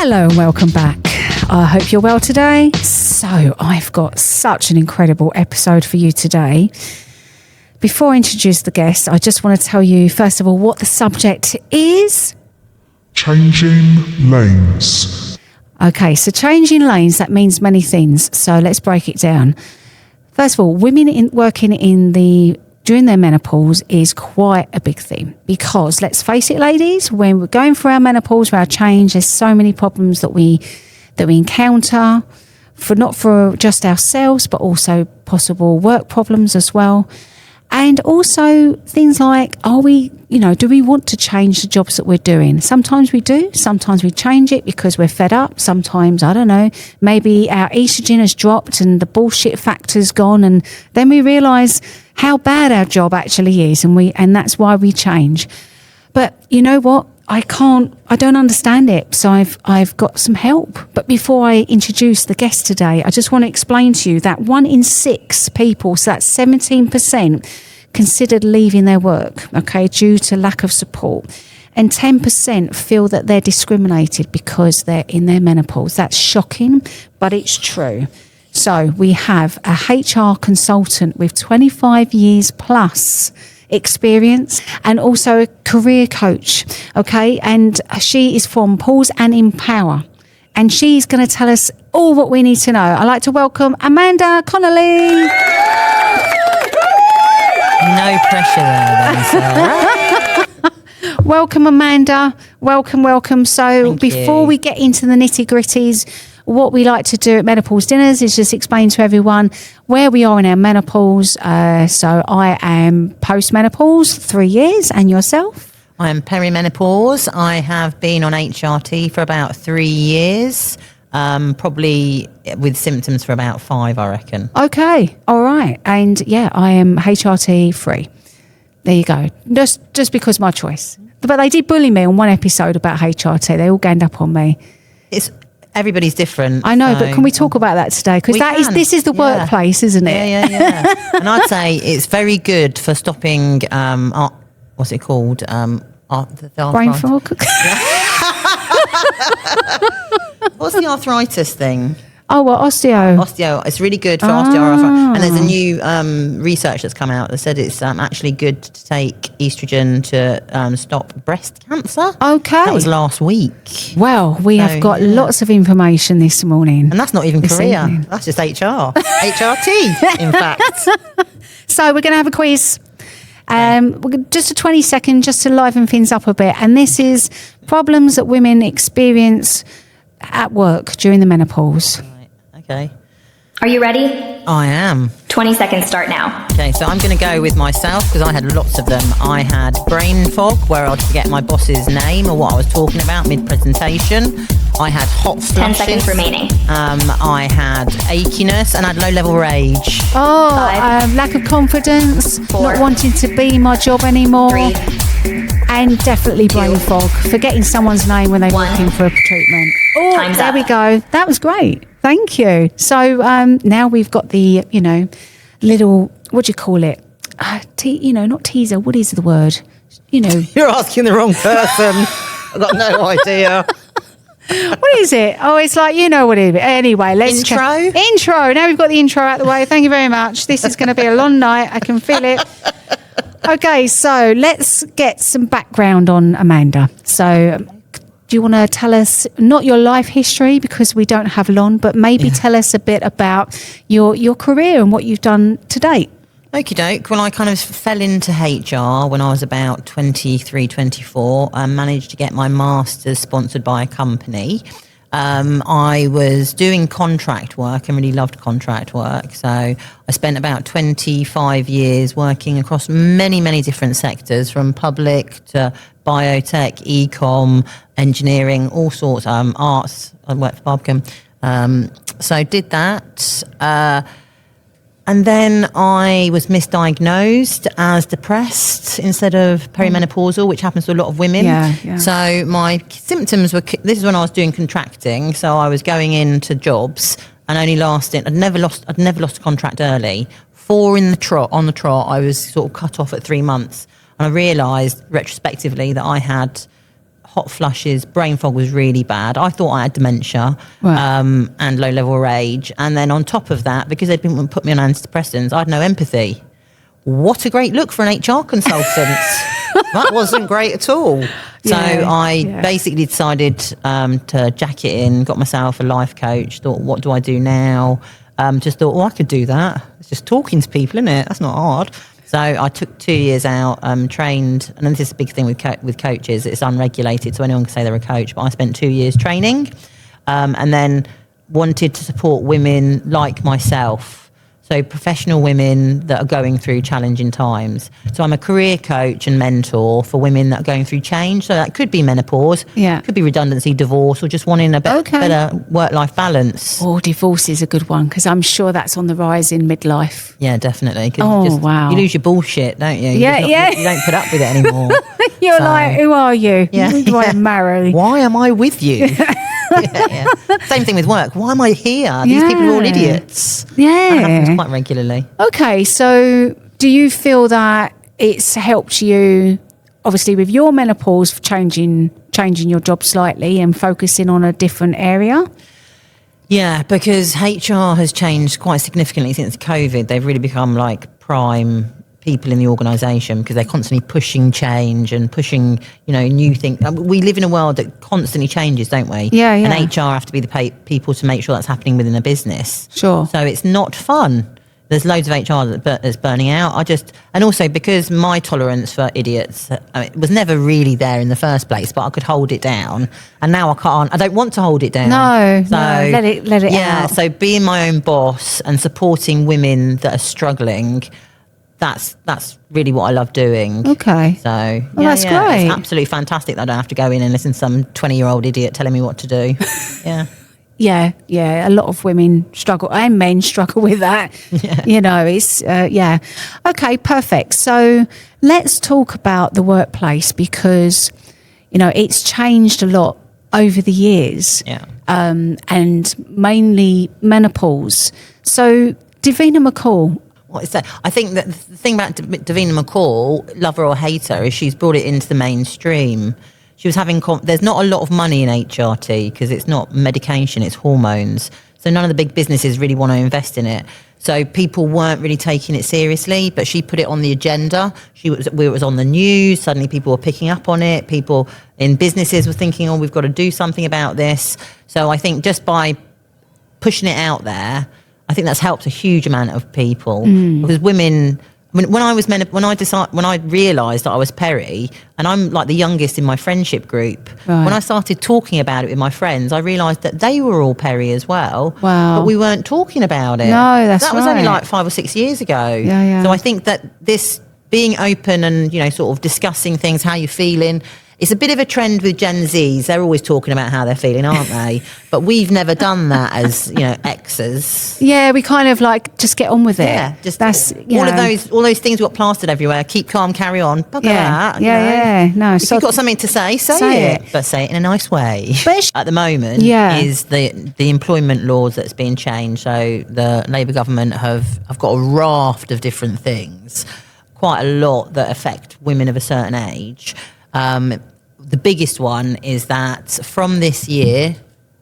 Hello and welcome back. I hope you're well today. So I've got such an incredible episode for you today. Before I introduce the guest, I just want to tell you, first of all, what the subject is. Changing lanes. Okay, so changing lanes, that means many things. So let's break it down. First of all, women working during their menopause is quite a big thing because let's face it, ladies, when we're going through our menopause, for our change, there's so many problems that we encounter, not for just ourselves, but also possible work problems as well. And also things like, do we want to change the jobs that we're doing? Sometimes we do. Sometimes we change it because we're fed up. Sometimes, I don't know, maybe our estrogen has dropped and the bullshit factor's gone. And then we realise how bad our job actually is. And that's why we change. But you know what? I don't understand it. So I've got some help. But before I introduce the guest today, I just want to explain to you that 1 in 6 people, so that's 17%, considered leaving their work, okay, due to lack of support. And 10% feel that they're discriminated because they're in their menopause. That's shocking, but it's true. So we have a HR consultant with 25 years plus experience and also a career coach, okay, and she is from Pause and Empower, and she's going to tell us all what we need to know. I'd like to welcome Amanda Connolly. No pressure there, then, Sarah. Welcome, Amanda. Welcome. So before we get into the nitty-gritties, what we like to do at Menopause Dinners is just explain to everyone where we are in our menopause. So I am post-menopause, 3 years, and yourself? I am perimenopause. I have been on HRT for about 3 years, probably with symptoms for about 5, I reckon. Okay, all right. And yeah, I am HRT free. There you go. Just because my choice. But they did bully me on one episode about HRT. They all ganged up on me. Everybody's different. I know, but can we talk about that today? Because this is the workplace, isn't it? Yeah. And I'd say it's very good for stopping, what's it called? The brain fog? What's the arthritis thing? Oh, well, osteo. Osteo. It's really good for osteoarthritis. And there's a new research that's come out that said it's actually good to take estrogen to stop breast cancer. Okay. That was last week. Well, we have got lots of information this morning. And that's not even career. Evening. That's just HR. HRT, in fact. So we're going to have a quiz. Just a 20-second, just to liven things up a bit. And this is problems that women experience at work during the menopause. Right. Okay. Are you ready? I am. 20 seconds start now. Okay, so I'm going to go with myself because I had lots of them. I had brain fog where I'd forget my boss's name or what I was talking about mid-presentation. I had hot flushes. 10 seconds remaining. I had achiness and I had low-level rage. Lack of confidence, 4, not wanting to be my job anymore. 3, and definitely brain fog, forgetting someone's name when they're 1. looking for a treatment. Oh, Time's there up. we go. That was great. Thank you. So now we've got the, little, what do you call it? Not teaser. What is the word? You're asking the wrong person. I've got no idea. What is it? Oh, it's like, what it is. Anyway, let's Intro. Now we've got the intro out of the way. Thank you very much. This is going to be a long night. I can feel it. Okay, so let's get some background on Amanda. So do you want to tell us, not your life history because we don't have long, but maybe tell us a bit about your career and what you've done to date? Okie doke. Well, I kind of fell into HR when I was about 23, 24. I managed to get my master's sponsored by a company. I was doing contract work and really loved contract work. So I spent about 25 years working across many, many different sectors, from public to biotech, e-com, engineering, all sorts, arts. I worked for Barbican. So I did that. And then I was misdiagnosed as depressed instead of perimenopausal, which happens to a lot of women. Yeah. So my symptoms were, this is when I was doing contracting. So I was going into jobs and only lasting, I'd never lost a contract early. 4 on the trot, I was sort of cut off at 3 months. And I realised retrospectively that I had hot flushes, brain fog was really bad. I thought I had dementia Right. and low level rage. And then on top of that, because they didn't put me on antidepressants, I had no empathy. What a great look for an HR consultant. That wasn't great at all. So I basically decided to jack it in, got myself a life coach, thought, what do I do now? Just thought, I could do that. It's just talking to people, isn't it? That's not hard. So I took 2 years out, trained, and this is a big thing with coaches. It's unregulated, so anyone can say they're a coach. But I spent 2 years training, and then wanted to support women like myself. So professional women that are going through challenging times. So I'm a career coach and mentor for women that are going through change. So that could be menopause, could be redundancy, divorce, or just wanting a better work-life balance. Oh, divorce is a good one, because I'm sure that's on the rise in midlife. Yeah, definitely. Wow. You lose your bullshit, don't you? You don't put up with it anymore. You're like, who are you? Yeah. Who do I marry? Why am I with you? Same thing with work. Why am I here? These people are all idiots. Yeah. That happens quite regularly. Okay, so do you feel that it's helped you, obviously with your menopause, changing your job slightly and focusing on a different area? Yeah, because HR has changed quite significantly since COVID. They've really become like prime people in the organisation because they're constantly pushing change and pushing, new things. We live in a world that constantly changes, don't we? Yeah. And HR have to be the people to make sure that's happening within a business. Sure. So it's not fun. There's loads of HR that's burning out. And also because my tolerance for idiots was never really there in the first place, but I could hold it down. And now I can't. I don't want to hold it down. No, let it out. Yeah, so being my own boss and supporting women that are struggling, that's really what I love doing. Okay. So that's great. It's absolutely fantastic that I don't have to go in and listen to some 20-year-old idiot telling me what to do. Yeah. Yeah. A lot of women struggle, and men struggle with that. Yeah. It's, Okay, perfect. So let's talk about the workplace, because, it's changed a lot over the years. Yeah. And mainly menopause. So Davina McCall. What is that? I think that the thing about Davina McCall, love her or hate her, is she's brought it into the mainstream. She was having, there's not a lot of money in HRT because it's not medication, it's hormones. So none of the big businesses really want to invest in it. So people weren't really taking it seriously, but she put it on the agenda. It was on the news. Suddenly people were picking up on it. People in businesses were thinking, we've got to do something about this. So I think just by pushing it out there, I think that's helped a huge amount of people because women. When I realised that I was peri, and I'm like the youngest in my friendship group, when I started talking about it with my friends, I realised that they were all peri as well. Wow. But we weren't talking about it. No, that was only like 5 or 6 years ago. Yeah. So I think that this being open and, sort of discussing things, how you're feeling, it's a bit of a trend with Gen Zs. They're always talking about how they're feeling, aren't they? But we've never done that as, Xers. Yeah, we kind of like just get on with it. Yeah, just all those things got plastered everywhere. Keep calm, carry on. Bugger that. Yeah. No, if you've got something to say it, but say it in a nice way. At the moment, is the employment laws that's being changed. So the Labour government have got a raft of different things, quite a lot that affect women of a certain age. The biggest one is that from this year,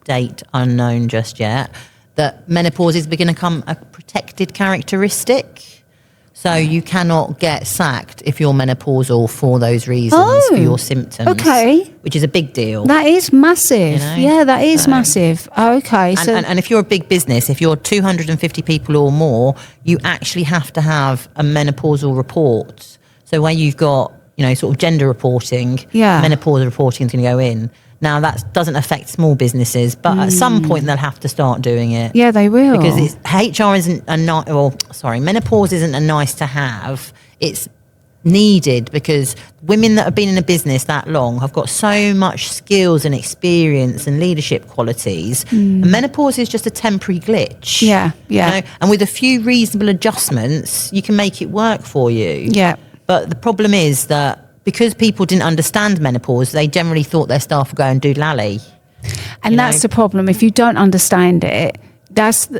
date unknown just yet, that menopause is going to become a protected characteristic. So you cannot get sacked if you're menopausal for those reasons, for your symptoms. Okay. Which is a big deal. That is massive. Yeah, that is massive. Okay. And if you're a big business, if you're 250 people or more, you actually have to have a menopausal report. So where you've got sort of gender reporting, menopause reporting is going to go in. Now, that doesn't affect small businesses, but at some point they'll have to start doing it. Yeah, they will. Because menopause isn't a nice to have. It's needed because women that have been in a business that long have got so much skills and experience and leadership qualities. And menopause is just a temporary glitch. Yeah. And with a few reasonable adjustments, you can make it work for you. Yeah. But the problem is that because people didn't understand menopause, they generally thought their staff would go and do lally. And that's the problem. If you don't understand it,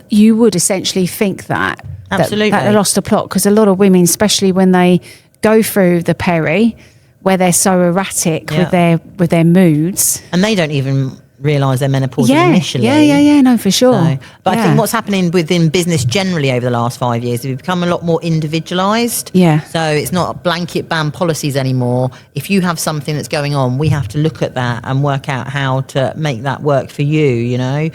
you would essentially think that. Absolutely. That they lost the plot, because a lot of women, especially when they go through the peri, where they're so erratic with their moods. And they don't even realise they're menopausal initially. Yeah, no, for sure. But I think what's happening within business generally over the last 5 years, we've become a lot more individualised. Yeah. So it's not blanket ban policies anymore. If you have something that's going on, we have to look at that and work out how to make that work for you, you know.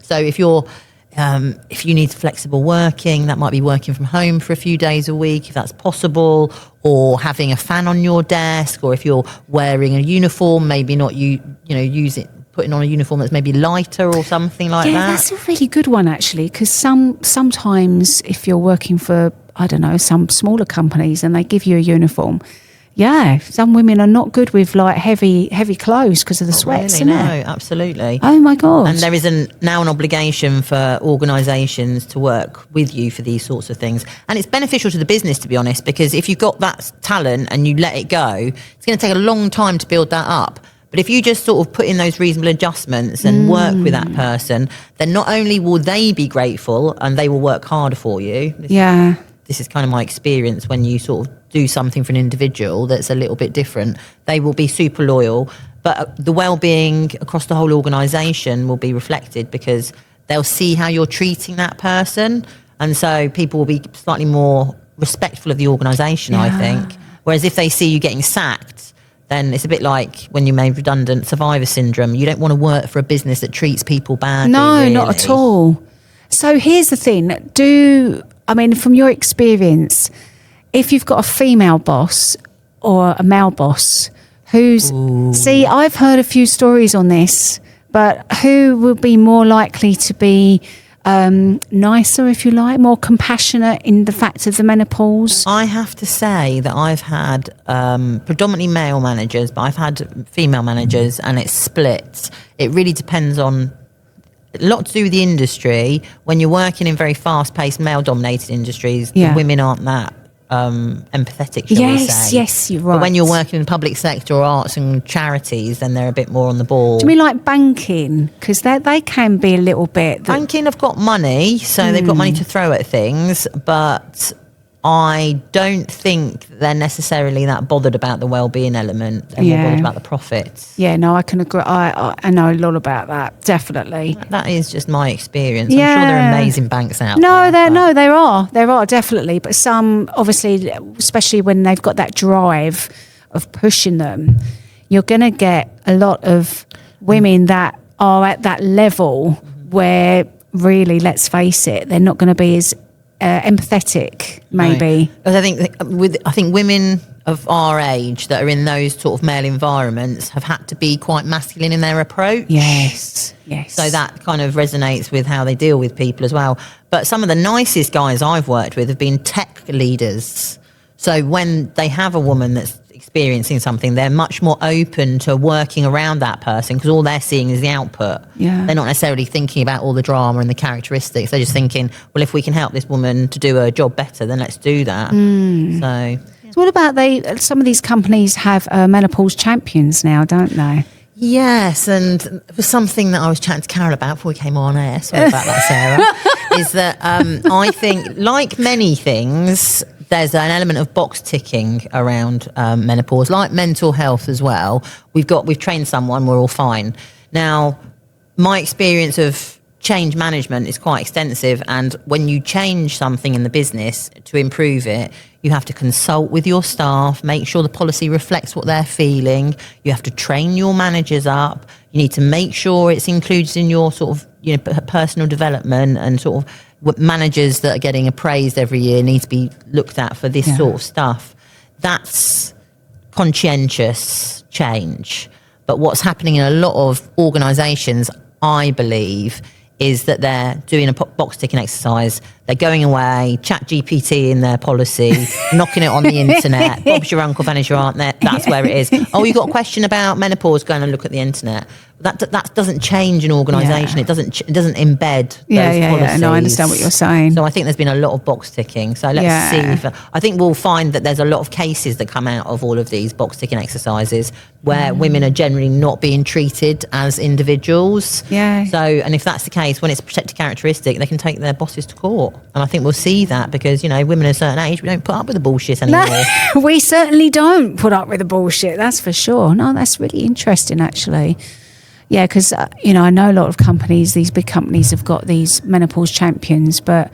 So if you need flexible working, that might be working from home for a few days a week, if that's possible, or having a fan on your desk, or if you're wearing a uniform, maybe not putting on a uniform that's maybe lighter or something like that. Yeah, that's a really good one actually, because sometimes if you're working for, I don't know, some smaller companies and they give you a uniform, some women are not good with like heavy clothes because of the sweats. Really, no, absolutely. Oh my God. And there is now an obligation for organisations to work with you for these sorts of things. And it's beneficial to the business, to be honest, because if you've got that talent and you let it go, it's going to take a long time to build that up. But if you just sort of put in those reasonable adjustments and work with that person, then not only will they be grateful and they will work harder for you. This is kind of my experience when you sort of do something for an individual that's a little bit different. They will be super loyal, but the well-being across the whole organisation will be reflected because they'll see how you're treating that person. And so people will be slightly more respectful of the organisation, I think. Whereas if they see you getting sacked, then it's a bit like when you made redundant, survivor syndrome. You don't want to work for a business that treats people badly. No, really. not at all. So here's the thing. From your experience, if you've got a female boss or a male boss who's... See, I've heard a few stories on this, but who will be more likely to be nicer, if you like, more compassionate in the fact of the menopause? I have to say that I've had predominantly male managers, but I've had female managers, and it's split. It really depends on a lot to do with the industry. When you're working in very fast-paced, male-dominated industries, the women aren't that empathetic, shall we say. Yes, you're right. But when you're working in the public sector or arts and charities, then they're a bit more on the ball. Do you mean like banking? Because they can be a little bit... Banking have got money, so they've got money to throw at things, but I don't think they're necessarily that bothered about the well-being element. They're more bothered about the profits. Yeah, no, I can agree. I know a lot about that, definitely. That is just my experience. I'm sure there are amazing banks out there. There are definitely. But some, obviously, especially when they've got that drive of pushing them, you're going to get a lot of women that are at that level where really, let's face it, they're not going to be as empathetic, maybe. Right. I think women of our age that are in those sort of male environments have had to be quite masculine in their approach. Yes. So that kind of resonates with how they deal with people as well. But some of the nicest guys I've worked with have been tech leaders. So when they have a woman that's experiencing something, they're much more open to working around that person because all they're seeing is the output. They're not necessarily thinking about all the drama and the characteristics. They're just thinking, well, if we can help this woman to do her job better, then let's do that. So what about some of these companies have menopause champions now, don't they? Yes, and it was something that I was chatting to Carol about before we came on air. Sorry about that, Sarah. Is that I think, like many things, there's an element of box ticking around menopause, like mental health as well. We've trained someone, we're all fine. Now, my experience of change management is quite extensive, and when you change something in the business to improve it, you have to consult with your staff, make sure the policy reflects what they're feeling. You have to train your managers up. You need to make sure it's included in your sort of personal development, and sort of what managers that are getting appraised every year need to be looked at for this sort of stuff. That's conscientious change. But what's happening in a lot of organisations, I believe, is that they're doing a box ticking exercise. They're going away, chat GPT in their policy, knocking it on the internet. Bob's your uncle, Vanna's your aunt. That's where it is. Oh, you got a question about menopause? Go and look at the internet. that doesn't change an organisation. Yeah. It doesn't embed those Yeah. policies. No, I understand what you're saying. So I think there's been a lot of box ticking. So let's see. I think we'll find that there's a lot of cases that come out of all of these box ticking exercises where women are generally not being treated as individuals. Yeah. So, and if that's the case, when it's a protected characteristic, they can take their bosses to court. And I think we'll see that because, women at a certain age, we don't put up with the bullshit anymore. No, we certainly don't put up with the bullshit. That's for sure. No, that's really interesting, actually. Yeah, because, I know a lot of companies, these big companies have got these menopause champions, but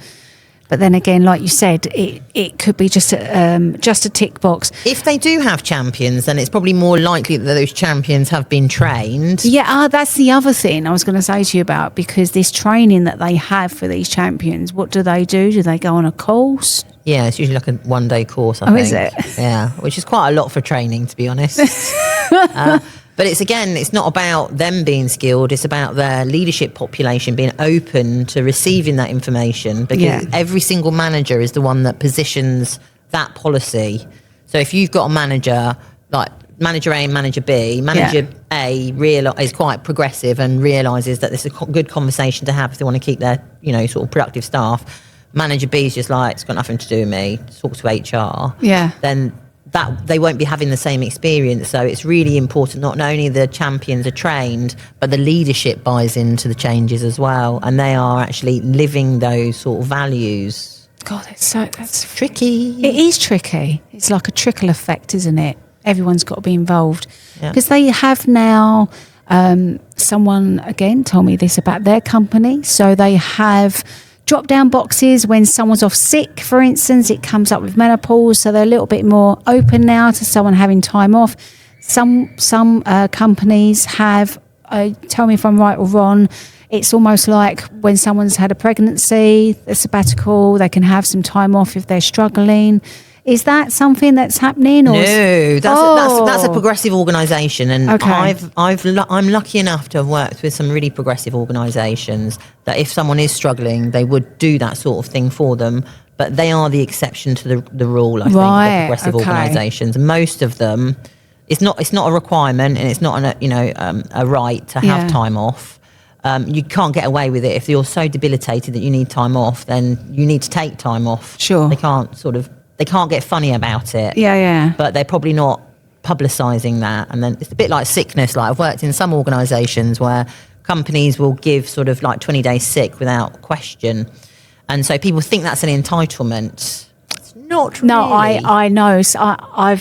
then again, like you said, it could be just a tick box. If they do have champions, then it's probably more likely that those champions have been trained. Yeah, that's the other thing I was going to say to you about, because this training that they have for these champions, what do they do? Do they go on a course? Yeah, it's usually like a one-day course, I think. Is it? Yeah, which is quite a lot for training, to be honest. But it's not about them being skilled. It's about their leadership population being open to receiving that information, because every single manager is the one that positions that policy. So if you've got a manager, like manager A and manager B, manager A is quite progressive and realises that this is a good conversation to have if they want to keep their, sort of productive staff. Manager B is just like, it's got nothing to do with me, talk to HR. Yeah. Then that they won't be having the same experience. So it's really important not only the champions are trained, but the leadership buys into the changes as well, and they are actually living those sort of values. God, that's tricky. It is tricky. It's like a trickle effect, isn't it? Everyone's got to be involved, because Yeah. they have now. Someone again told me this about their company. So they have drop down boxes when someone's off sick, for instance. It comes up with menopause, so they're a little bit more open now to someone having time off. Some companies have, tell me if I'm right or wrong, it's almost like when someone's had a pregnancy, a sabbatical, they can have some time off if they're struggling. Is that something that's happening? Or No, that's a progressive organisation, and I'm lucky enough to have worked with some really progressive organisations that if someone is struggling, they would do that sort of thing for them. But they are the exception to the rule. I think the progressive organisations. Most of them, it's not a requirement, and it's not a right to have time off. You can't get away with it. If you're so debilitated that you need time off, then you need to take time off. Sure, they can't get funny about it. Yeah. But they're probably not publicising that. And then it's a bit like sickness. Like I've worked in some organisations where companies will give sort of like 20 days sick without question. And so people think that's an entitlement. It's not really. No, I know. So I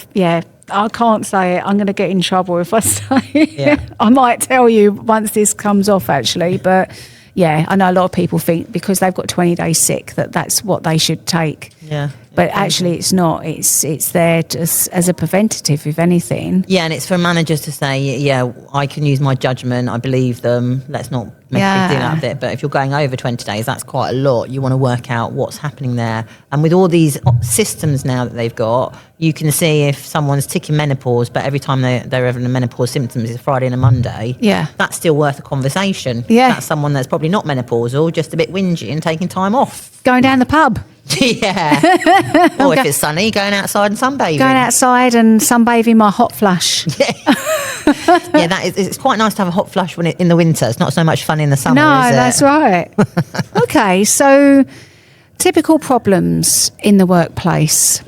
can't say it. I'm going to get in trouble if I say it. Yeah. I might tell you once this comes off, actually. But yeah, I know a lot of people think because they've got 20 days sick that's what they should take. Yeah. But actually it's not. It's there just as a preventative, if anything. Yeah, and it's for managers to say, I can use my judgment, I believe them, let's not make a big deal out of it. But if you're going over 20 days, that's quite a lot. You want to work out what's happening there. And with all these systems now that they've got, you can see if someone's ticking menopause, but every time they're having a menopause symptoms is a Friday and a Monday. Yeah. That's still worth a conversation. Yeah. That's someone that's probably not menopausal, just a bit whingy and taking time off. Going down the pub. Yeah. Or if it's sunny, going outside and sunbathing. Going outside and sunbathing my hot flush. Yeah, it's quite nice to have a hot flush in the winter. It's not so much fun in the summer, No, is it? that's right. Okay, so typical problems in the workplace.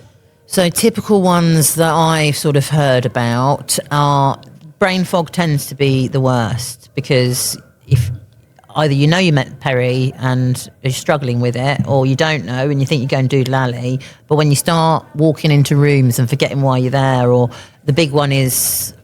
So typical ones that I've sort of heard about are brain fog tends to be the worst, because if either you met Perry and you're struggling with it, or you don't know and you think you're going doodle alley, but when you start walking into rooms and forgetting why you're there, or the big one is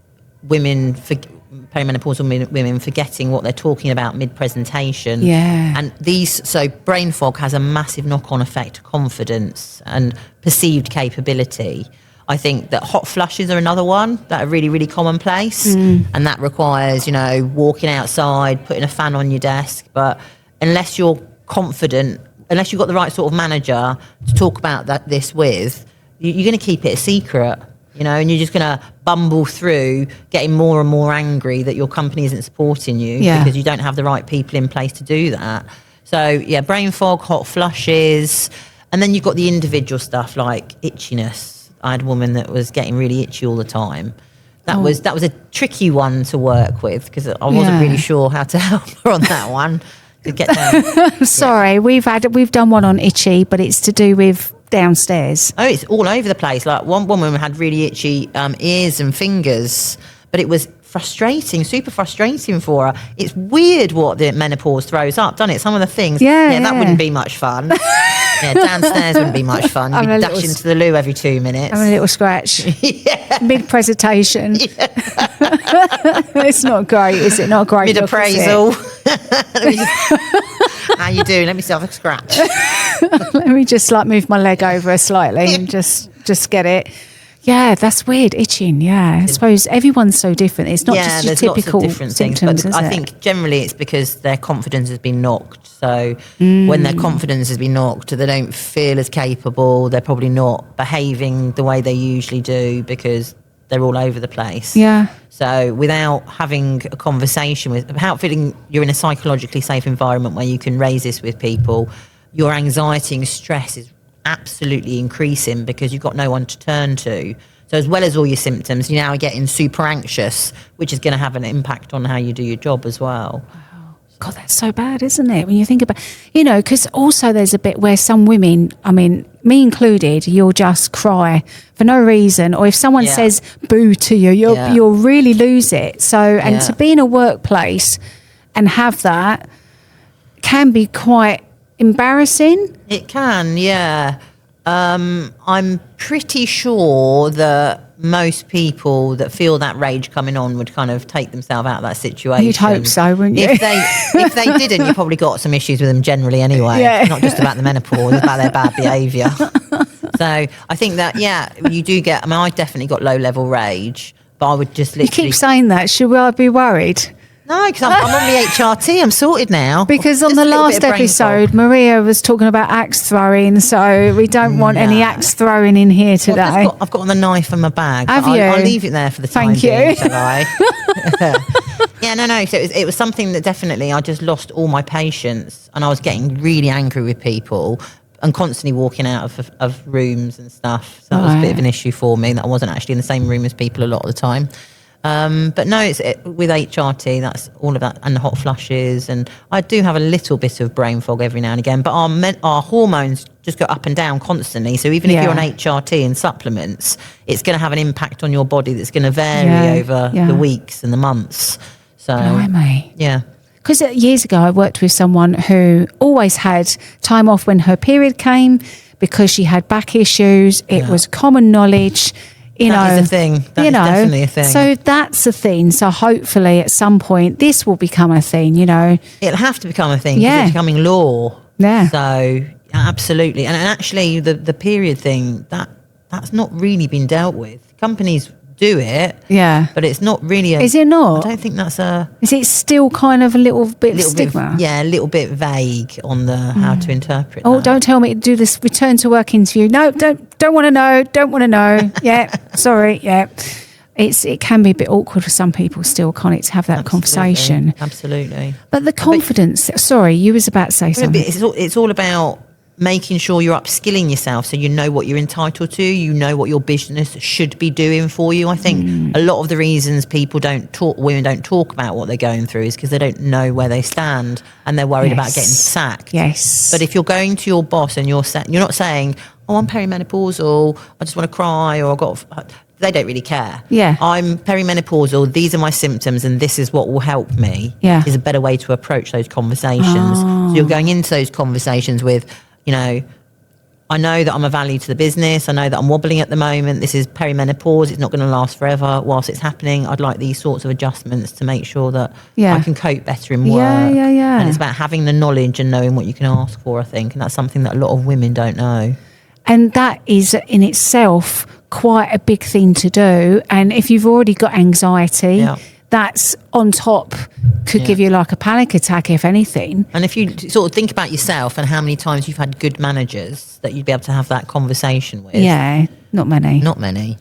perimenopausal women forgetting what they're talking about mid-presentation. Yeah. And so brain fog has a massive knock-on effect to confidence and perceived capability. I think that hot flushes are another one that are really, really commonplace. And that requires, walking outside, putting a fan on your desk. But unless you're confident, unless you've got the right sort of manager to talk about this with, you're going to keep it a secret, and you're just going to bumble through getting more and more angry that your company isn't supporting you because you don't have the right people in place to do that. So, brain fog, hot flushes. And then you've got the individual stuff like itchiness. I had a woman that was getting really itchy all the time. That was a tricky one to work with because I wasn't really sure how to help her on that one to get down. Sorry, we've done one on itchy, but it's to do with downstairs. Oh, it's all over the place. Like one woman had really itchy ears and fingers, but it was super frustrating for her. It's weird what the menopause throws up, doesn't it? Some of the things. Yeah, that wouldn't be much fun. Downstairs wouldn't be much fun. You'd be dashing to the loo every 2 minutes. Having a little scratch. Mid-presentation. It's not great, is it? Not great. Mid-appraisal. How you doing? Let me see if I can scratch. Let me just move my leg over slightly and just get it. Yeah, that's weird. Itching. Yeah, I suppose everyone's so different. It's not just your typical lots of different symptoms. Things, but I think generally it's because their confidence has been knocked. So when their confidence has been knocked, they don't feel as capable. They're probably not behaving the way they usually do because they're all over the place. Yeah. So without having a conversation without feeling you're in a psychologically safe environment where you can raise this with people, your anxiety and stress is absolutely increasing because you've got no one to turn to. So as well as all your symptoms, you're now getting super anxious, which is going to have an impact on how you do your job as well. God, that's so bad, isn't it? When you think about, because also there's a bit where some women, I mean, me included, you'll just cry for no reason. Or if someone says boo to you, you'll really lose it. So, and to be in a workplace and have that can be quite embarrassing. It can, yeah. I'm pretty sure that most people that feel that rage coming on would kind of take themselves out of that situation. You'd hope so, wouldn't you? If they didn't, you probably got some issues with them generally anyway. Yeah. It's not just about the menopause, it's about their bad behaviour. So I think that, you do get, I definitely got low level rage, but I would just literally... You keep saying that. Should I be worried? No, because I'm on the HRT. I'm sorted now. Because on Just the a little last bit of brain episode, fog. Maria was talking about axe throwing, so we don't want any axe throwing in here today. Well, I've got the knife in my bag. Have you? I'll leave it there for the time Thank you. being, shall I? No. So it was something that definitely I just lost all my patience, and I was getting really angry with people and constantly walking out of rooms and stuff. So that was a bit of an issue for me, that I wasn't actually in the same room as people a lot of the time. But no, with HRT, that's all of that, and the hot flushes, and I do have a little bit of brain fog every now and again, but our hormones just go up and down constantly. So even if you're on HRT and supplements, it's going to have an impact on your body that's going to vary over the weeks and the months. So, Blimey. yeah. Because years ago, I worked with someone who always had time off when her period came because she had back issues. It was common knowledge. That is a thing. That is definitely a thing. So that's a thing. So hopefully at some point this will become a thing, It'll have to become a thing because it's becoming law. Yeah. So absolutely. And actually the period thing, that's not really been dealt with. Companies do it. Yeah. But it's not really Is it not? I don't think that's Is it still kind of a little bit stigma? A little bit vague on the how to interpret Oh, that. don't tell me to do this return to work interview. No, don't want to know. Don't want to know. Yeah, sorry. Yeah, it can be a bit awkward for some people still, can't it, to have that conversation? Absolutely. But the confidence. Sorry, you was about to say something. It's all about making sure you're upskilling yourself so you know what you're entitled to, you know what your business should be doing for you. I think a lot of the reasons women don't talk about what they're going through is because they don't know where they stand and they're worried about getting sacked. Yes. But if you're going to your boss and you're not saying, oh, I'm perimenopausal, I just want to cry, or they don't really care. Yeah. I'm perimenopausal, these are my symptoms and this is what will help me. Yeah. Is a better way to approach those conversations. So you're going into those conversations with, I know that I'm a value to the business. I know that I'm wobbling at the moment. This is perimenopause. It's not going to last forever. Whilst it's happening, I'd like these sorts of adjustments to make sure that I can cope better in work. Yeah. And it's about having the knowledge and knowing what you can ask for, I think. And that's something that a lot of women don't know. And that is in itself quite a big thing to do. And if you've already got anxiety, that's on top, could give you like a panic attack, if anything. And if you sort of think about yourself and how many times you've had good managers that you'd be able to have that conversation with. Yeah, not many. Not many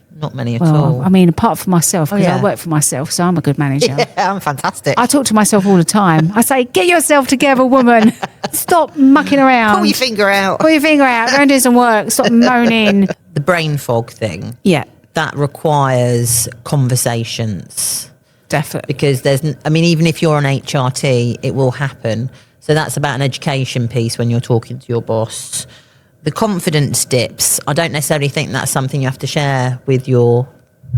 at all. I mean, apart from myself, because I work for myself, so I'm a good manager. Yeah, I'm fantastic. I talk to myself all the time. I say, get yourself together, woman. Stop mucking around. Pull your finger out. Go and do some work. Stop moaning. The brain fog thing. Yeah. that requires conversations. Definitely. Because even if you're on HRT, it will happen. So that's about an education piece when you're talking to your boss. The confidence dips, I don't necessarily think that's something you have to share with your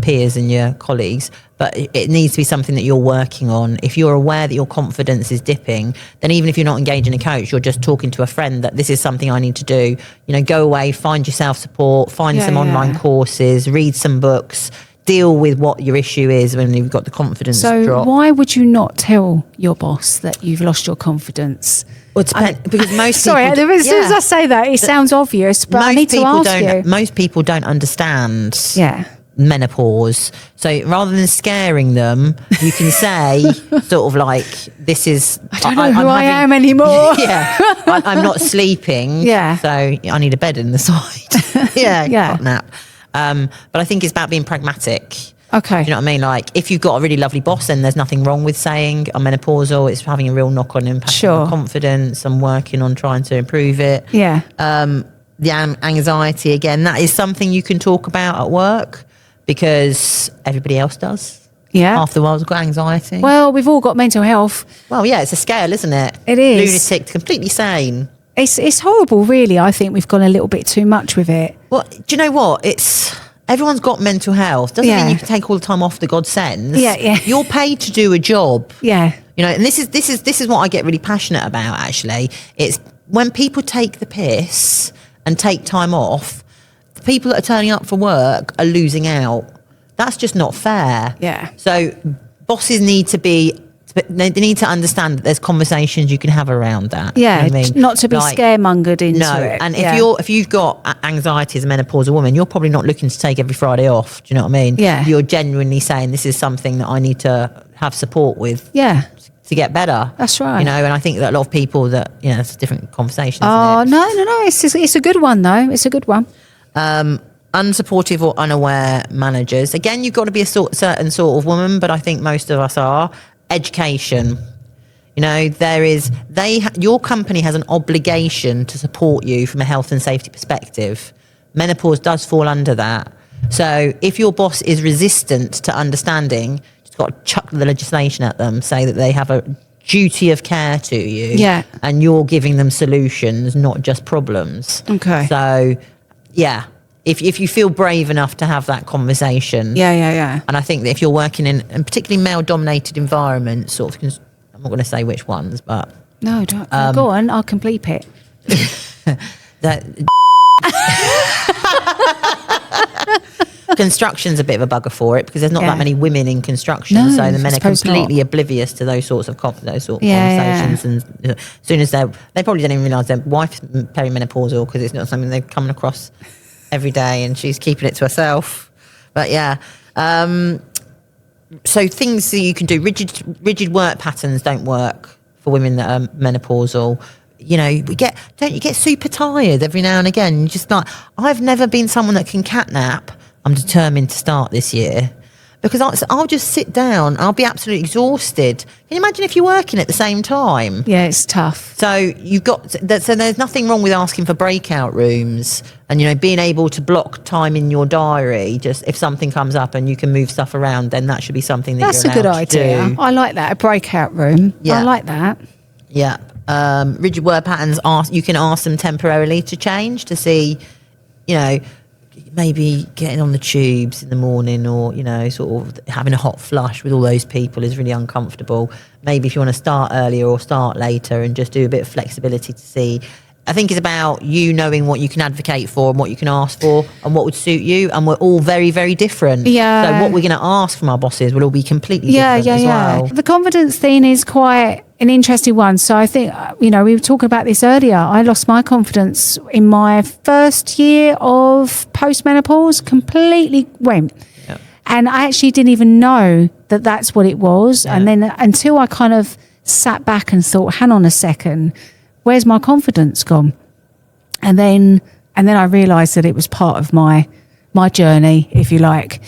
peers and your colleagues, but it needs to be something that you're working on. If you're aware that your confidence is dipping, then even if you're not engaging a coach, you're just talking to a friend that this is something I need to do. Go away, find yourself support, find some online courses, read some books, deal with what your issue is when you've got the confidence drop. So why would you not tell your boss that you've lost your confidence? Well, because most sorry, people... as soon as I say that, it sounds obvious, but I need to ask you. Most people don't understand menopause. So rather than scaring them, you can say sort of like, this is... I don't know who I am anymore. I'm not sleeping. So I need a bed in the side. Hot nap. But I think it's about being pragmatic. Okay. Do you know what I mean? Like, if you've got a really lovely boss, then there's nothing wrong with saying I'm menopausal. It's having a real knock-on impact on my confidence. I'm working on trying to improve it. The anxiety, again, that is something you can talk about at work because everybody else does. Half the world's got anxiety. Well, we've all got mental health. Well, it's a scale, isn't it? It is. Lunatic, completely sane. It's horrible, really. I think we've gone a little bit too much with it. Well, do you know what? Everyone's got mental health. Doesn't mean you can take all the time off that God sends. You're paid to do a job. And this is what I get really passionate about, actually. It's when people take the piss and take time off, the people that are turning up for work are losing out. That's just not fair. So bosses need to be... They need to understand that there's conversations you can have around that. You know what I mean? Not to be scaremongered into it. And if you've got anxiety as a menopausal woman, you're probably not looking to take every Friday off. Do you know what I mean? You're genuinely saying this is something that I need to have support with. To get better. That's right. And I think that a lot of people that it's a different conversation. Oh, no. It's a good one though. It's a good one. Unsupportive or unaware managers. Again, you've got to be a certain sort of woman, but I think most of us are. Education. Your company has an obligation to support you from a health and safety perspective. Menopause does fall under that. So if your boss is resistant to understanding, just got to chuck the legislation at them, say that they have a duty of care to you, and you're giving them solutions, not just problems. Okay. So, if you feel brave enough to have that conversation. And I think that if you're working in particularly male-dominated environments, I'm not going to say which ones, but... No, don't. Go on, I'll complete it. Construction's a bit of a bugger for it because there's not that many women in construction, so the men are completely oblivious to those sorts of conversations. And as soon as they probably don't even realise their wife's perimenopausal because it's not something they've come across every day and she's keeping it to herself. But so things that you can do, rigid work patterns don't work for women that are menopausal. Don't you get super tired every now and again? You're just like, I've never been someone that can catnap. I'm determined to start this year because I'll just sit down. I'll be absolutely exhausted. Can you imagine if you're working at the same time? Yeah, it's tough. So you've got that. So there's nothing wrong with asking for breakout rooms and being able to block time in your diary. Just if something comes up and you can move stuff around, then that should be something That's you're a good allowed to idea. do. I like that, a breakout room. I like that. Rigid work patterns. You can ask them temporarily to change to see, maybe getting on the tubes in the morning or, sort of having a hot flush with all those people is really uncomfortable. Maybe if you want to start earlier or start later and just do a bit of flexibility to see. I think it's about you knowing what you can advocate for and what you can ask for and what would suit you. And we're all very, very different. So what we're going to ask from our bosses will all be completely different as well. The confidence thing is quite an interesting one. So I think, we were talking about this earlier. I lost my confidence in my first year of postmenopause, completely went. And I actually didn't even know that that's what it was. And then until I kind of sat back and thought, hang on a second, where's my confidence gone? And then I realised that it was part of my journey, if you like.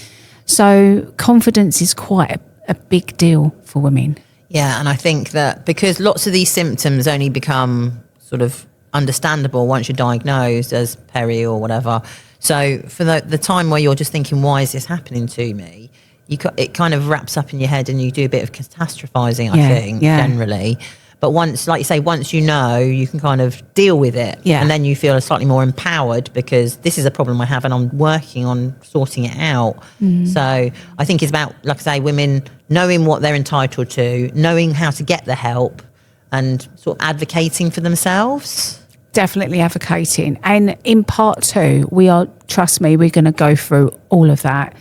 So confidence is quite a big deal for women. Yeah, and I think that because lots of these symptoms only become sort of understandable once you're diagnosed as peri or whatever. So for the time where you're just thinking, why is this happening to me? It kind of wraps up in your head and you do a bit of catastrophizing, I think, generally. But once, like you say, once you know, you can kind of deal with it. Yeah. And then you feel slightly more empowered because this is a problem I have and I'm working on sorting it out. So I think it's about, like I say, women knowing what they're entitled to, knowing how to get the help and sort of advocating for themselves. Definitely advocating. And in part 2, trust me, we're going to go through all of that.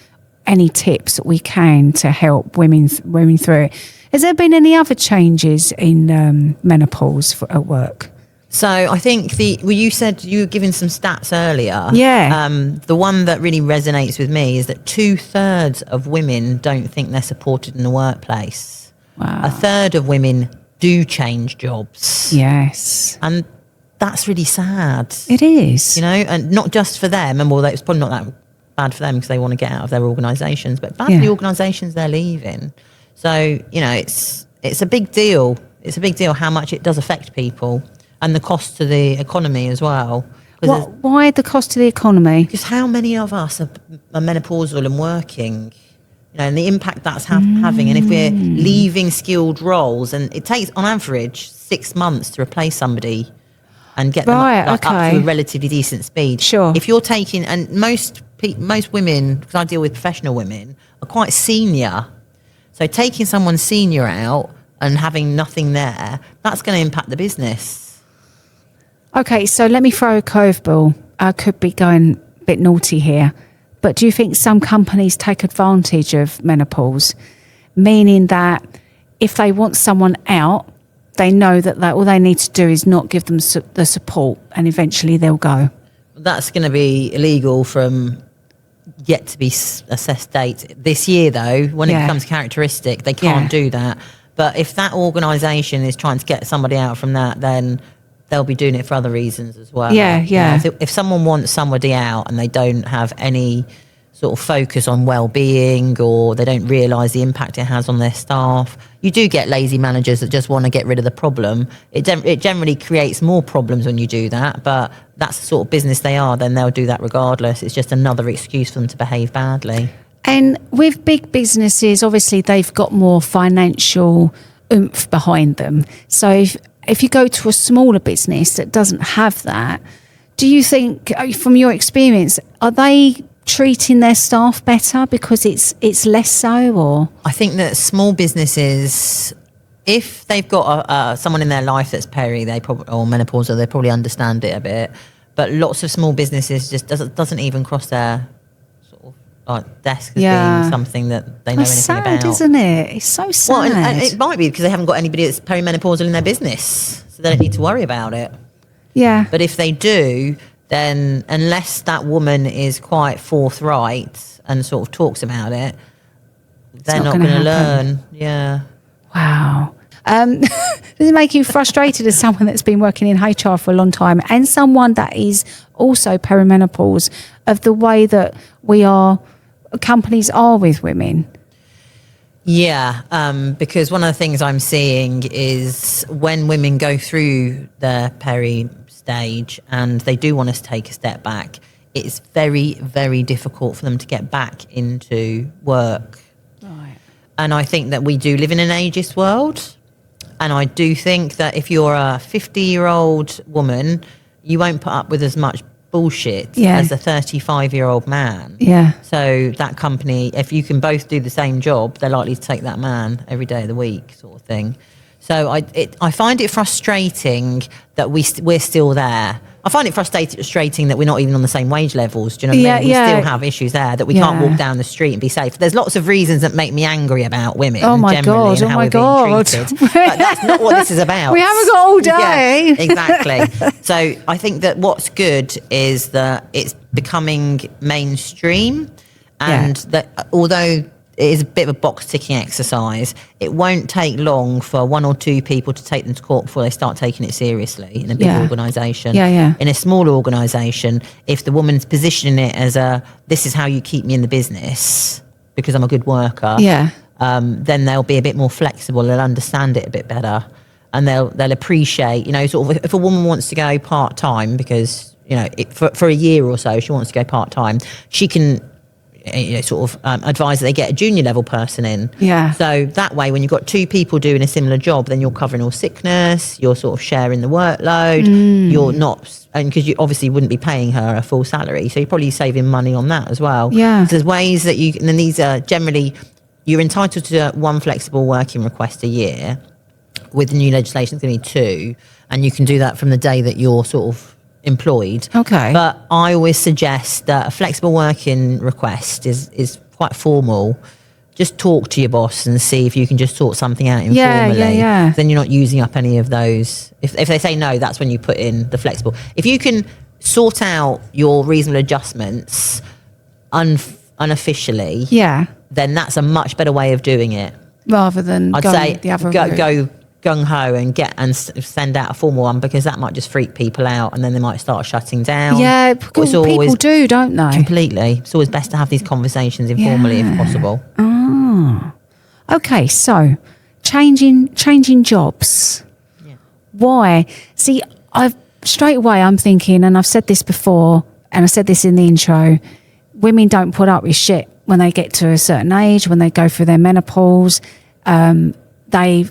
Any tips that we can to help women through it. Has there been any other changes in menopause at work? So I think you said you were giving some stats earlier. Yeah. The one that really resonates with me is that 2/3 of women don't think they're supported in the workplace. Wow. 1/3 of women do change jobs. Yes. And that's really sad. It is. You know, and not just for them, and although it's probably not that bad for them because they want to get out of their organisations, but bad for the organisations they're leaving. So, you know, it's a big deal. It's a big deal how much it does affect people and the cost to the economy as well. Why the cost to the economy? Because how many of us are menopausal and working, you know, and the impact that's having. And if we're leaving skilled roles, and it takes on average 6 months to replace somebody and get them up to a relatively decent speed. Sure. If you're taking, and most women, because I deal with professional women, are quite senior. So taking someone senior out and having nothing there, that's going to impact the business. Okay, so let me throw a curveball. I could be going a bit naughty here, but do you think some companies take advantage of menopause, meaning that if they want someone out, they know that all they need to do is not give them the support, and eventually they'll go? That's going to be illegal from yet to be assessed date. This year, though, when it becomes characteristic, they can't do that. But if that organisation is trying to get somebody out from that, then they'll be doing it for other reasons as well. If someone wants somebody out and they don't have any sort of focus on well-being, or they don't realise the impact it has on their staff, you do get lazy managers that just want to get rid of the problem. It generally creates more problems when you do that, but that's the sort of business they are, then they'll do that regardless. It's just another excuse for them to behave badly. And with big businesses, obviously they've got more financial oomph behind them. So if you go to a smaller business that doesn't have that, do you think, from your experience, are they treating their staff better because it's less so? Or I think that small businesses, if they've got someone in their life that's peri, or menopausal, they probably understand it a bit. But lots of small businesses just doesn't even cross their sort of desk as being something that they know anything sad, about. Isn't it? It's so sad. Well, and it might be because they haven't got anybody that's perimenopausal in their business, so they don't need to worry about it. Yeah. But if they do, then unless that woman is quite forthright and sort of talks about it, they're not going to learn. Yeah. Wow. Does it make you frustrated as someone that's been working in HR for a long time and someone that is also perimenopause, of the way that companies are with women? Yeah, because one of the things I'm seeing is when women go through their peri stage and they do want to take a step back, it's very, very difficult for them to get back into work. Right. And I think that we do live in an ageist world. And I do think that if you're a 50-year-old woman, you won't put up with as much bullshit as a 35-year-old man. Yeah. So that company, if you can both do the same job, they're likely to take that man every day of the week, sort of thing. So I find it frustrating that we're still there. I find it frustrating that we're not even on the same wage levels. Do you know what I mean? We still have issues there, that we can't walk down the street and be safe. There's lots of reasons that make me angry about women generally and how we're being treated. But that's not what this is about. We haven't got all day. Yeah, exactly. So I think that what's good is that it's becoming mainstream, and that although it is a bit of a box ticking exercise, it won't take long for one or two people to take them to court before they start taking it seriously in a big organisation. In a smaller organisation, if the woman's positioning it as this is how you keep me in the business because I'm a good worker, then they'll be a bit more flexible, they'll understand it a bit better, and they'll appreciate, sort of, if a woman wants to go part-time because for a year or so, she wants to go part-time, she can advise that they get a junior level person in. Yeah. So that way, when you've got two people doing a similar job, then you're covering all sickness, you're sort of sharing the workload, you're not, and because you obviously wouldn't be paying her a full salary, so you're probably saving money on that as well. Yeah. So there's ways that and then these are generally, you're entitled to one flexible working request a year. With the new legislation, it's going to be 2, and you can do that from the day that you're sort of employed. Okay. But I always suggest that a flexible working request is quite formal. Just talk to your boss and see if you can just sort something out informally. Yeah. Then you're not using up any of those. If they say no, that's when you put in the flexible. If you can sort out your reasonable adjustments unofficially, then that's a much better way of doing it. Rather than I'd going say the other go route. gung-ho and send out a formal one, because that might just freak people out and then they might start shutting down. Yeah, people do, don't they? Completely. It's always best to have these conversations informally if possible. Okay, so changing jobs. Yeah. Why? See, straight away I'm thinking, and I've said this before, and I said this in the intro, women don't put up with shit when they get to a certain age, when they go through their menopause. They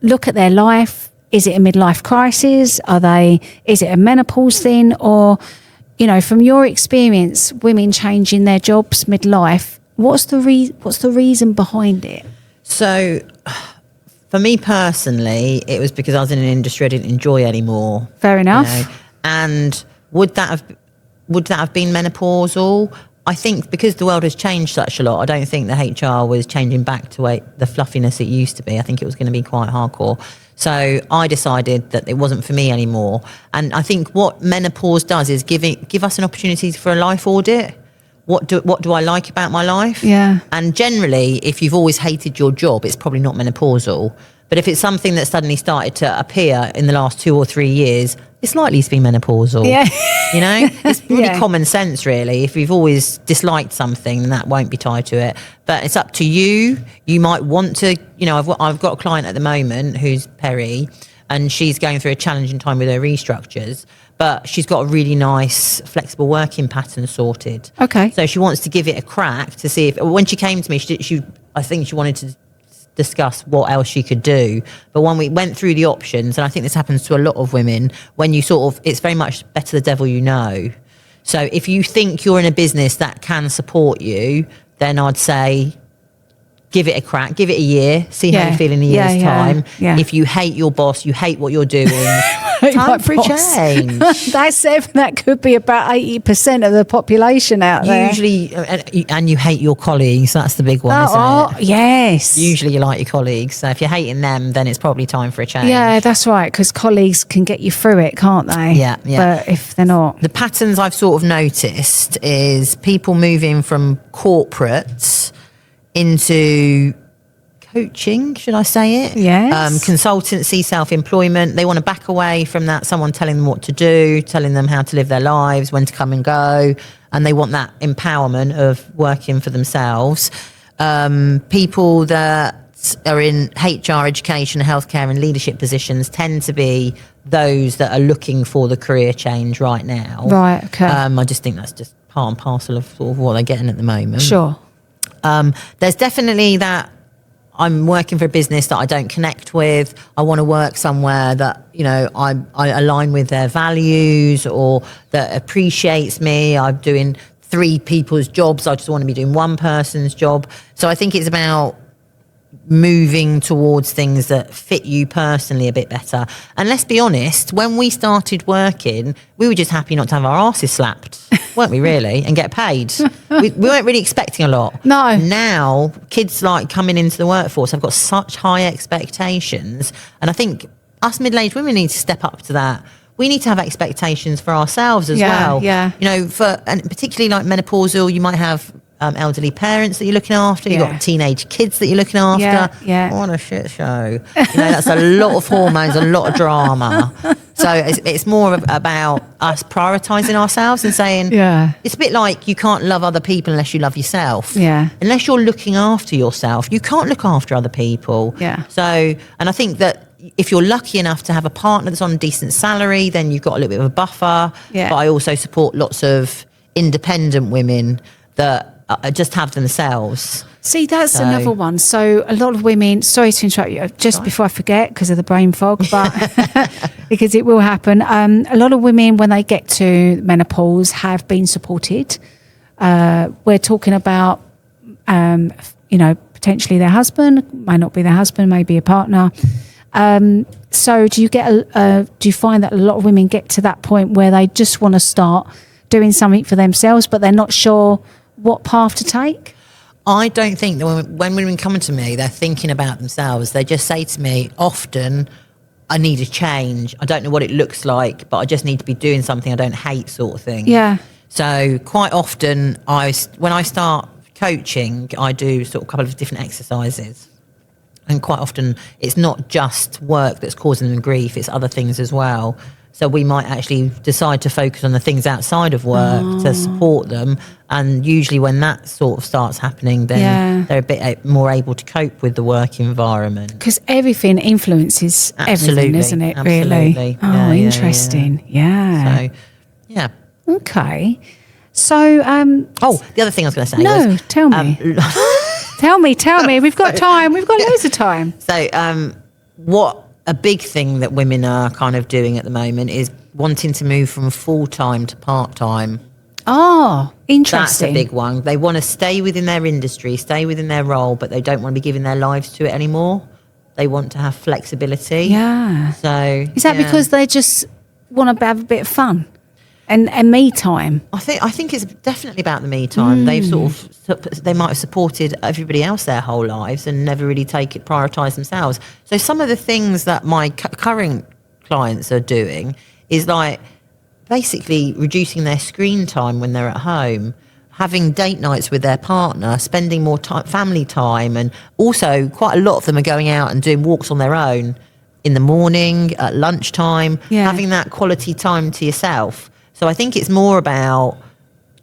look at their life. Is it a midlife crisis? Is it a menopause thing? Or, from your experience, women changing their jobs midlife, what's the reason behind it? So for me personally, it was because I was in an industry I didn't enjoy anymore. Fair enough. And would that have been menopausal? I think because the world has changed such a lot, I don't think the HR was changing back to the fluffiness it used to be. I think it was going to be quite hardcore. So I decided that it wasn't for me anymore. And I think what menopause does is give us an opportunity for a life audit. What do I like about my life? Yeah. And generally, if you've always hated your job, it's probably not menopausal. But if it's something that suddenly started to appear in the last 2 or 3 years, it's likely to be menopausal. Yeah. It's really common sense, really. If you've always disliked something, then that won't be tied to it. But it's up to you. You might want to, I've got a client at the moment who's Perry, and she's going through a challenging time with her restructures, but she's got a really nice flexible working pattern sorted. Okay. So she wants to give it a crack to see if, when she came to me, I think she wanted to discuss what else she could do. But when we went through the options, and I think this happens to a lot of women, when you it's very much better the devil you know. So if you think you're in a business that can support you, then I'd say give it a crack, give it a year, see how you feel in a year's time. Yeah. If you hate your boss, you hate what you're doing, time for a change. That could be about 80% of the population out there. Usually, and you hate your colleagues, that's the big one, isn't it? Yes. Usually you like your colleagues, so if you're hating them, then it's probably time for a change. Yeah, that's right, because colleagues can get you through it, can't they? Yeah. But if they're not. The patterns I've sort of noticed is people moving from corporates into coaching, should I say it? Yes. Consultancy, self-employment. They want to back away from that, someone telling them what to do, telling them how to live their lives, when to come and go, and they want that empowerment of working for themselves. People that are in HR, education, healthcare and leadership positions tend to be those that are looking for the career change right now. Right, okay. I just think that's just part and parcel of sort of what they're getting at the moment. Sure. There's definitely that I'm working for a business that I don't connect with. I want to work somewhere that, I align with their values or that appreciates me. I'm doing 3 people's jobs. I just want to be doing one person's job. So I think it's about moving towards things that fit you personally a bit better. And let's be honest, when we started working, we were just happy not to have our asses slapped, weren't we really, and get paid. We weren't really expecting a lot. No. Now, kids coming into the workforce have got such high expectations. And I think us middle-aged women need to step up to that. We need to have expectations for ourselves as well. Yeah. And particularly like menopausal, you might have elderly parents that you're looking after. You've got teenage kids that you're looking after. Yeah. What a shit show. That's a lot of hormones, a lot of drama. So it's more about us prioritising ourselves and saying, it's a bit like you can't love other people unless you love yourself. Yeah. Unless you're looking after yourself, you can't look after other people. Yeah. So, and I think that if you're lucky enough to have a partner that's on a decent salary, then you've got a little bit of a buffer. Yeah. But I also support lots of independent women that just have themselves. See, that's So- another one. So a lot of women, sorry to interrupt you, just before I forget because of the brain fog, but because it will happen. A lot of women, when they get to menopause, have been supported. We're talking about, potentially their husband, might not be their husband, maybe a partner. So do you find that a lot of women get to that point where they just want to start doing something for themselves, but they're not sure what path to take? I don't think that when women come to me, they're thinking about themselves. They just say to me often, I need a change. I don't know what it looks like, but I just need to be doing something I don't hate, sort of thing. Yeah. So quite often, when I start coaching, I do sort of a couple of different exercises. And quite often, it's not just work that's causing them grief, it's other things as well. So we might actually decide to focus on the things outside of work to support them. And usually when that sort of starts happening, then they're a bit more able to cope with the work environment. Because everything influences everything, isn't it, Absolutely. really? Yeah, Oh, interesting. Yeah. So, yeah. Okay. So, The other thing I was going to say was... tell me. Tell me. We've got time. We've got loads of time. So what a big thing that women are kind of doing at the moment is wanting to move from full-time to part-time. Oh, interesting. That's a big one. They want to stay within their industry, stay within their role, but they don't want to be giving their lives to it anymore. They want to have flexibility. Yeah. So Is that because they just want to have a bit of fun and me time? I think it's definitely about the me time. They've they might have supported everybody else their whole lives and never really prioritise themselves. So some of the things that my current clients are doing is like basically reducing their screen time when they're at home, having date nights with their partner, spending more time, family time, and also quite a lot of them are going out and doing walks on their own in the morning, at lunchtime, having that quality time to yourself. So I think it's more about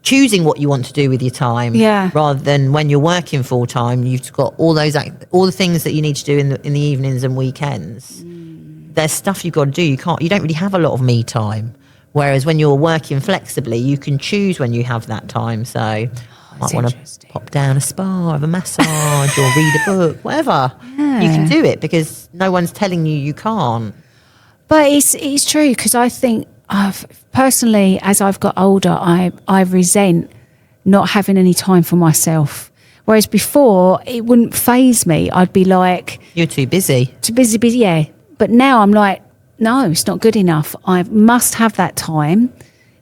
choosing what you want to do with your time, rather than when you're working full time, you've got all the things that you need to do in the evenings and weekends. There's stuff you've got to do. You don't really have a lot of me time. Whereas when you're working flexibly, you can choose when you have that time. So I might want to pop down a spa, have a massage, or read a book, whatever. Yeah. You can do it because no one's telling you can't. But it's true because I think personally, as I've got older, I resent not having any time for myself. Whereas before, it wouldn't faze me. I'd be like... You're too busy. Too busy, yeah. But now I'm like, no, it's not good enough. I must have that time.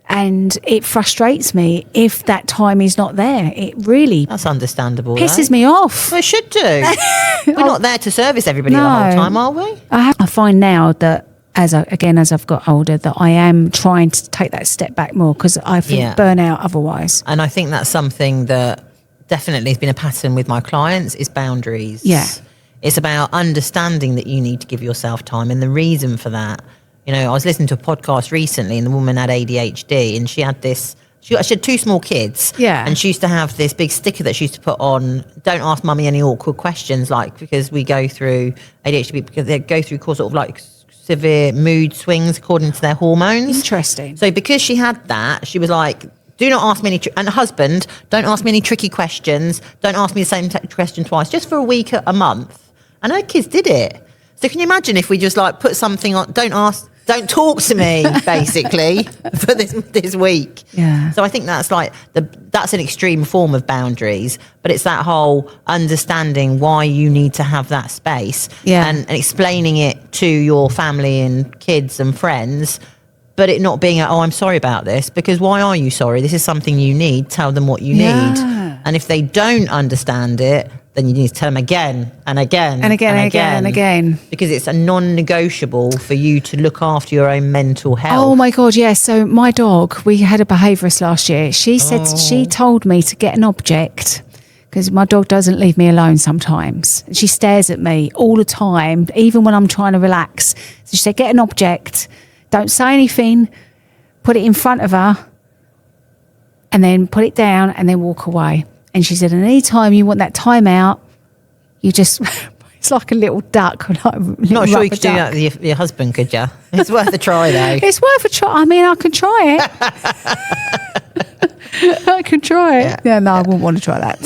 And it frustrates me if that time is not there. It really... That's understandable. Pisses me off. Well, it should do. We're not there to service everybody the whole time, are we? I find now that, as I've got older, that I am trying to take that step back more because I think burn out otherwise. And I think that's something that definitely has been a pattern with my clients is boundaries. Yeah. It's about understanding that you need to give yourself time. And the reason for that, I was listening to a podcast recently and the woman had ADHD and she had two small kids. Yeah. And she used to have this big sticker that she used to put on, don't ask mummy any awkward questions, because we go through ADHD, because they go through sort of like severe mood swings according to their hormones. Interesting. So because she had that, she was like, do not ask me any, and husband, don't ask me any tricky questions. Don't ask me the same question twice, just for a week, a month. And her kids did it. So can you imagine if we just like put something on, don't talk to me, basically, for this week. Yeah. So I think that's that's an extreme form of boundaries, but it's that whole understanding why you need to have that space and explaining it to your family and kids and friends, but it not being I'm sorry about this, because why are you sorry? This is something you need. Tell them what you need. And if they don't understand it, then you need to tell them again and again and again. Because it's a non-negotiable for you to look after your own mental health. Oh my God, yes. So my dog, we had a behaviourist last year. She said she told me to get an object because my dog doesn't leave me alone sometimes. She stares at me all the time, even when I'm trying to relax. So she said, get an object, don't say anything, put it in front of her, and then put it down and then walk away. And she said, and any time you want that time out, you just It's like a little duck. Like a little Not sure you rubber could do duck. that with your husband, could you? It's worth a try, though. It's worth a try. I mean, I can try it. I can try it. Yeah, no, I wouldn't want to try that.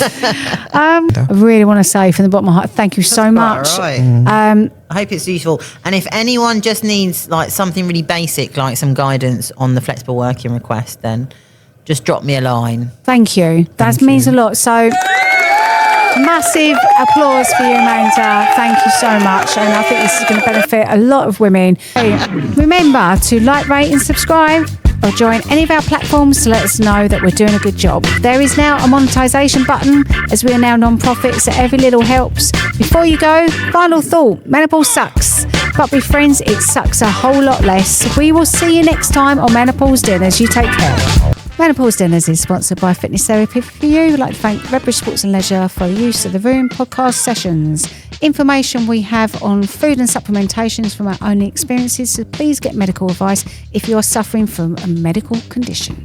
I really want to say from the bottom of my heart, thank you so much. Right. I hope it's useful. And if anyone just needs like something really basic, like some guidance on the flexible working request, then just drop me a line. Thank you. That means a lot. So massive applause for you, Amanda. Thank you so much. And I think this is going to benefit a lot of women. Hey, remember to like, rate and subscribe, or join any of our platforms to let us know that we're doing a good job. There is now a monetisation button, as we are now non-profit, so every little helps. Before you go, final thought: menopause sucks, but with friends it sucks a whole lot less. We will see you next time on Menopause Dinners. You take care. Menopause Dinners is sponsored by Fitness Therapy for You. We'd like to thank Redbridge Sports and Leisure for the use of the Room podcast sessions. Information we have on food and supplementations from our own experiences, so please get medical advice if you are suffering from a medical condition.